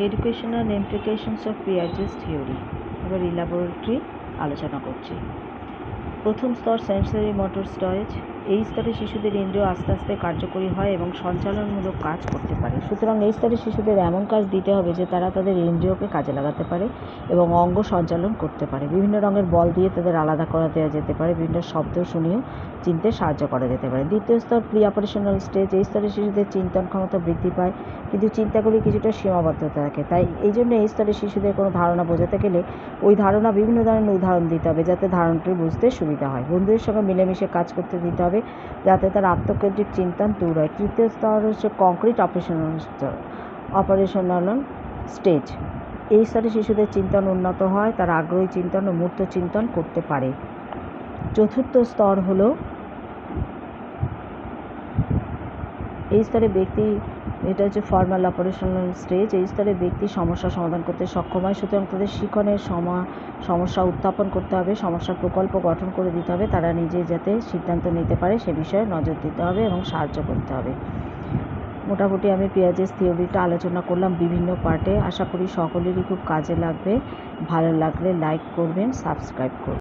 Educational implications of Piaget's theory. এবার elaborately আলোচনা করছি। প্রথম স্তর সেন্সরি মোটর স্টেজ। এই স্তরে শিশুদের ইন্দ্রিয় আস্তে আস্তে কার্যকরী হয় এবং সঞ্চালনমূলক কাজ করতে পারে। সুতরাং এই স্তরে শিশুদের এমন কাজ দিতে হবে যে তারা তাদের ইন্দ্রিয়কে কাজে লাগাতে পারে এবং অঙ্গ সঞ্চালন করতে পারে। বিভিন্ন রঙের বল দিয়ে তাদের আলাদা করা দেওয়া যেতে পারে। বিভিন্ন শব্দ শুনিয়েও চিনতে সাহায্য করা যেতে পারে। দ্বিতীয় স্তর প্রি অপারেশনাল স্টেজ। এই স্তরে শিশুদের চিন্তন ক্ষমতা বৃদ্ধি পায়, কিন্তু চিন্তাগুলি কিছুটা সীমাবদ্ধতা থাকে। তাই এই জন্য এই স্তরে শিশুদের কোনো ধারণা বোঝাতে গেলে ওই ধারণা বিভিন্ন ধরনের উদাহরণ দিতে হবে যাতে ধারণাটি বুঝতে সুবিধা হয়। বন্ধুদের সঙ্গে মিলেমিশে কাজ করতে দিতে হবে যাতে তার আত্মকেন্দ্রিক চিন্তন দূর হয়। তৃতীয় স্তর হচ্ছে কংক্রিট অপারেশনাল স্টেজ। এই স্তরে শিশুদের চিন্তন উন্নত হয়, তারা আগ্রহী চিন্তন ও মূর্ত চিন্তন করতে পারে। চতুর্থ স্তর হলো এই স্তরে ব্যক্তি, এটা হচ্ছে ফর্মাল অপারেশনাল স্টেজ। এই স্তরে ব্যক্তি সমস্যা সমাধান করতে সক্ষম হয়। সুতরাং তাদের শিক্ষণের সমস্যা উত্থাপন করতে হবে, সমস্যার প্রকল্প গঠন করে দিতে হবে, তারা নিজে যাতে সিদ্ধান্ত নিতে পারে সে বিষয়ে নজর দিতে হবে এবং সাহায্য করতে হবে। মোটামুটি আমি পিয়াজেস থিওরিটা আলোচনা করলাম বিভিন্ন পার্টে। আশা করি সকলেরই খুব কাজে লাগবে। ভালো লাগলে লাইক করবেন, সাবস্ক্রাইব করবেন।